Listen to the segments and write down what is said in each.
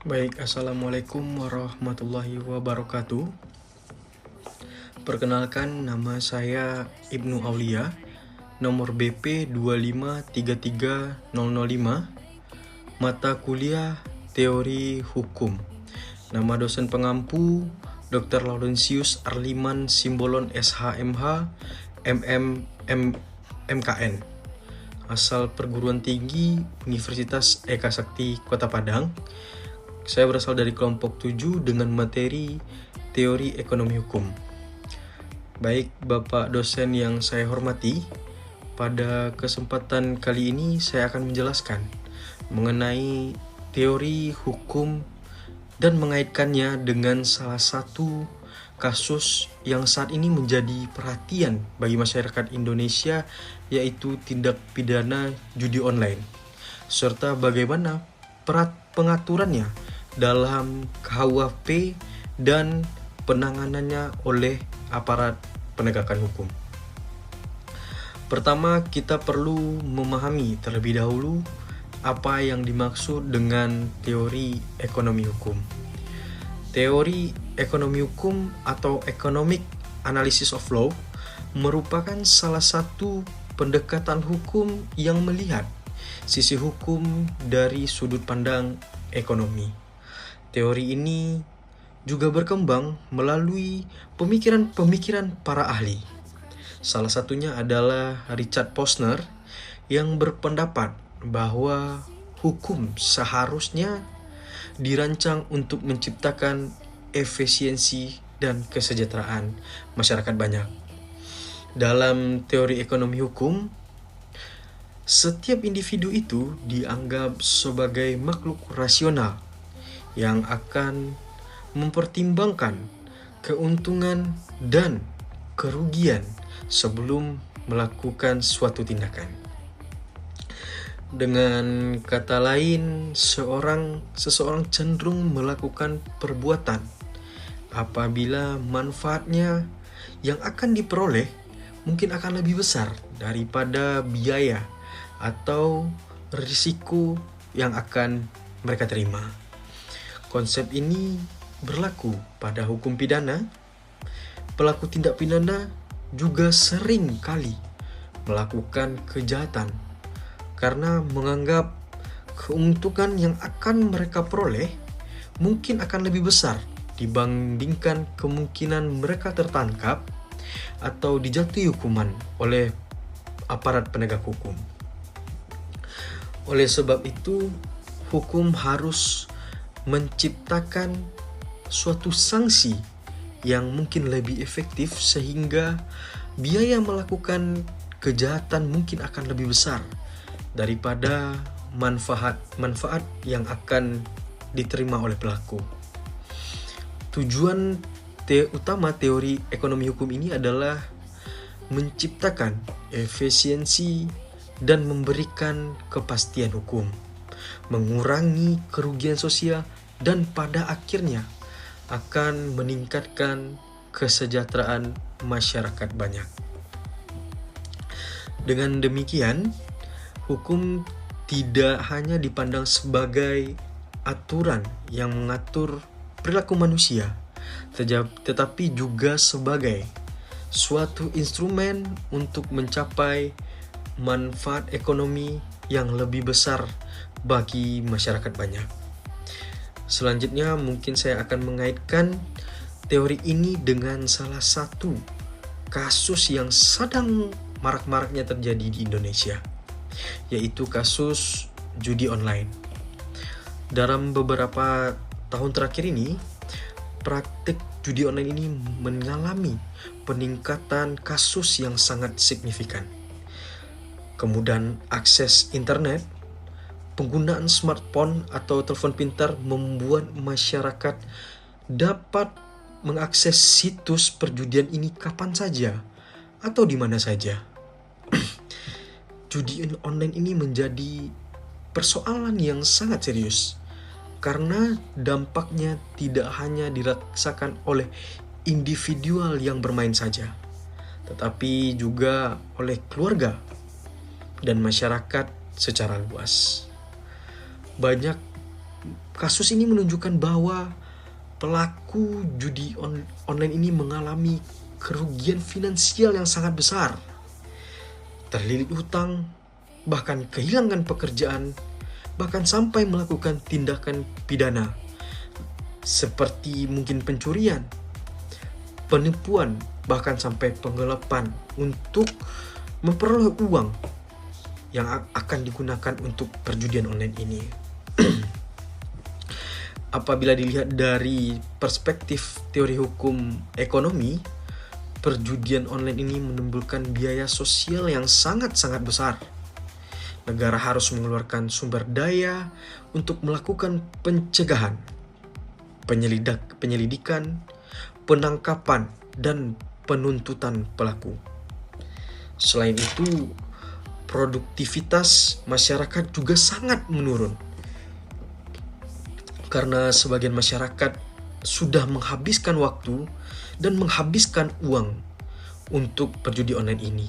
Baik, Assalamualaikum warahmatullahi wabarakatuh. Perkenalkan, nama saya Ibnu Aulia, nomor BP 2533005, mata kuliah Teori Hukum. Nama dosen pengampu Dr. Laurentius Arliman Simbolon SHMH MKN. Asal perguruan tinggi Universitas Eka Sakti Kota Padang. Saya berasal dari kelompok 7 dengan materi Teori Ekonomi Hukum. Baik, Bapak dosen yang saya hormati, pada kesempatan kali ini saya akan menjelaskan mengenai teori hukum dan mengaitkannya dengan salah satu kasus yang saat ini menjadi perhatian bagi masyarakat Indonesia, yaitu tindak pidana judi online, serta bagaimana pengaturannya dalam KUHP dan penanganannya oleh aparat penegakan hukum. Pertama, kita perlu memahami terlebih dahulu apa yang dimaksud dengan teori ekonomi hukum. Teori ekonomi hukum atau Economic Analysis of Law merupakan salah satu pendekatan hukum yang melihat sisi hukum dari sudut pandang ekonomi. Teori ini juga berkembang melalui pemikiran-pemikiran para ahli. Salah satunya adalah Richard Posner yang berpendapat bahwa hukum seharusnya dirancang untuk menciptakan efisiensi dan kesejahteraan masyarakat banyak. Dalam teori ekonomi hukum, setiap individu itu dianggap sebagai makhluk rasional yang akan mempertimbangkan keuntungan dan kerugian sebelum melakukan suatu tindakan. Dengan kata lain, seseorang cenderung melakukan perbuatan apabila manfaatnya yang akan diperoleh mungkin akan lebih besar daripada biaya atau risiko yang akan mereka terima. Konsep ini berlaku pada hukum pidana. Pelaku tindak pidana juga sering kali melakukan kejahatan karena menganggap keuntungan yang akan mereka peroleh mungkin akan lebih besar dibandingkan kemungkinan mereka tertangkap atau dijatuhi hukuman oleh aparat penegak hukum. Oleh sebab itu, hukum harus menciptakan suatu sanksi yang mungkin lebih efektif sehingga biaya melakukan kejahatan mungkin akan lebih besar daripada manfaat yang akan diterima oleh pelaku. Tujuan utama teori ekonomi hukum ini adalah menciptakan efisiensi dan memberikan kepastian hukum, mengurangi kerugian sosial, dan pada akhirnya akan meningkatkan kesejahteraan masyarakat banyak. Dengan demikian, hukum tidak hanya dipandang sebagai aturan yang mengatur perilaku manusia, tetapi juga sebagai suatu instrumen untuk mencapai manfaat ekonomi yang lebih besar bagi masyarakat banyak. Selanjutnya mungkin saya akan mengaitkan teori ini dengan salah satu kasus yang sedang marak-maraknya terjadi di Indonesia, yaitu kasus judi online. Dalam beberapa tahun terakhir ini, praktik judi online ini mengalami peningkatan kasus yang sangat signifikan. Kemudahan akses internet, penggunaan smartphone atau telepon pintar membuat masyarakat dapat mengakses situs perjudian ini kapan saja atau di mana saja. Judi online ini menjadi persoalan yang sangat serius karena dampaknya tidak hanya dirasakan oleh individual yang bermain saja, tetapi juga oleh keluarga dan masyarakat secara luas. Banyak Kasus ini menunjukkan bahwa pelaku judi online ini mengalami kerugian finansial yang sangat besar, terlilit hutang, bahkan kehilangan pekerjaan, bahkan sampai melakukan tindakan pidana seperti mungkin pencurian, penipuan, bahkan sampai penggelapan untuk memperoleh uang yang akan digunakan untuk perjudian online ini. Apabila dilihat dari perspektif teori hukum ekonomi, perjudian online ini menimbulkan biaya sosial yang sangat-sangat besar. Negara harus mengeluarkan sumber daya untuk melakukan pencegahan, penyelidikan, penangkapan, dan penuntutan pelaku. Selain itu, produktivitas masyarakat juga sangat menurun, karena sebagian masyarakat sudah menghabiskan waktu dan menghabiskan uang untuk perjudi online ini.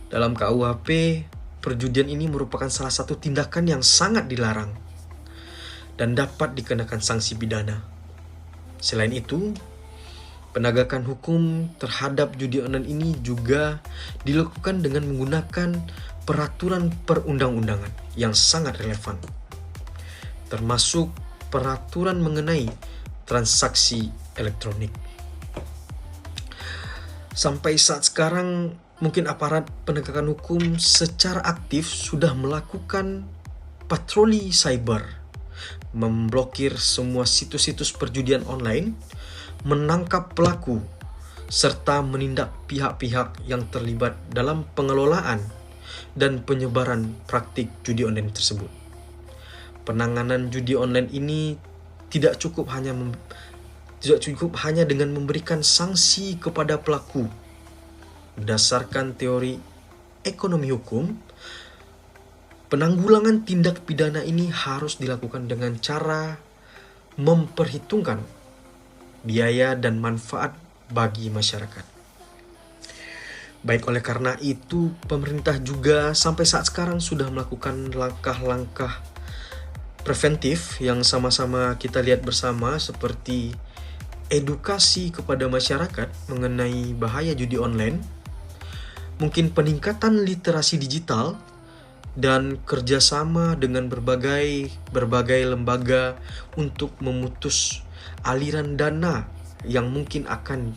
Dalam KUHP, perjudian ini merupakan salah satu tindakan yang sangat dilarang dan dapat dikenakan sanksi pidana. Selain itu, penegakan hukum terhadap judi online ini juga dilakukan dengan menggunakan peraturan perundang-undangan yang sangat relevan, termasuk peraturan mengenai transaksi elektronik. Sampai saat sekarang, mungkin aparat penegakan hukum secara aktif sudah melakukan patroli cyber, memblokir semua situs-situs perjudian online, menangkap pelaku, serta menindak pihak-pihak yang terlibat dalam pengelolaan dan penyebaran praktik judi online tersebut. Penanganan judi online ini tidak cukup hanya dengan memberikan sanksi kepada pelaku. Berdasarkan teori ekonomi hukum, penanggulangan tindak pidana ini harus dilakukan dengan cara memperhitungkan biaya dan manfaat bagi masyarakat. Baik, oleh karena itu, pemerintah juga sampai saat sekarang sudah melakukan langkah-langkah preventif yang sama-sama kita lihat bersama, seperti edukasi kepada masyarakat mengenai bahaya judi online, mungkin peningkatan literasi digital, dan kerjasama dengan berbagai lembaga untuk memutus aliran dana yang mungkin akan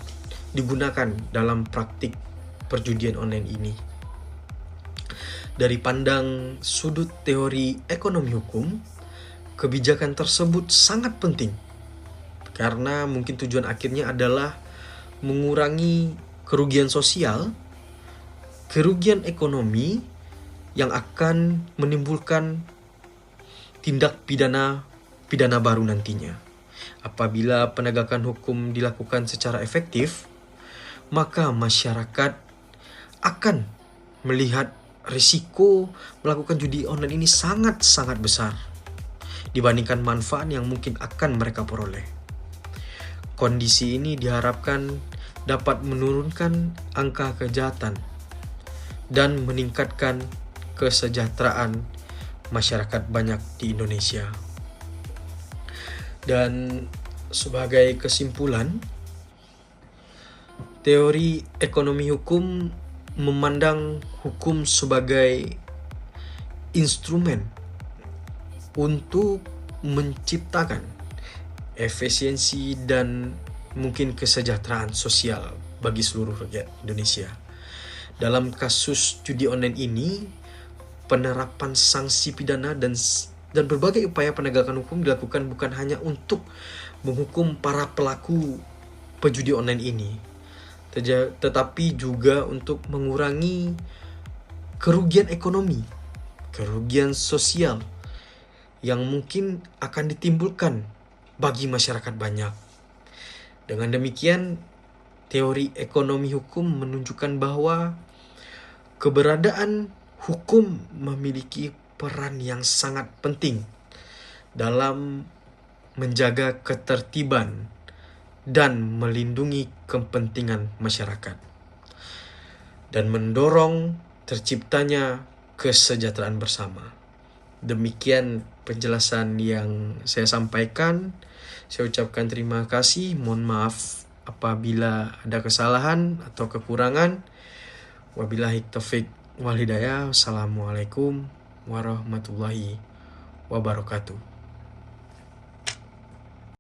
digunakan dalam praktik perjudian online ini. Dari pandang sudut teori ekonomi hukum, kebijakan tersebut sangat penting karena mungkin tujuan akhirnya adalah mengurangi kerugian sosial, kerugian ekonomi yang akan menimbulkan tindak pidana baru nantinya. Apabila penegakan hukum dilakukan secara efektif, maka masyarakat akan melihat risiko melakukan judi online ini sangat-sangat besar dibandingkan manfaat yang mungkin akan mereka peroleh. Kondisi ini diharapkan dapat menurunkan angka kejahatan dan meningkatkan kesejahteraan masyarakat banyak di Indonesia. Dan sebagai kesimpulan, teori ekonomi hukum memandang hukum sebagai instrumen untuk menciptakan efisiensi dan mungkin kesejahteraan sosial bagi seluruh rakyat Indonesia. Dalam kasus judi online ini, penerapan sanksi pidana dan berbagai upaya penegakan hukum dilakukan bukan hanya untuk menghukum para pelaku penjudi online ini, tetapi juga untuk mengurangi kerugian ekonomi, kerugian sosial yang mungkin akan ditimbulkan bagi masyarakat banyak. Dengan demikian, teori ekonomi hukum menunjukkan bahwa keberadaan hukum memiliki peran yang sangat penting dalam menjaga ketertiban dan melindungi kepentingan masyarakat dan mendorong terciptanya kesejahteraan bersama. Demikian penjelasan yang saya sampaikan. Saya ucapkan terima kasih, mohon maaf apabila ada kesalahan atau kekurangan. Wabillahi taufik wal hidayah. Wassalamualaikum warahmatullahi wabarakatuh.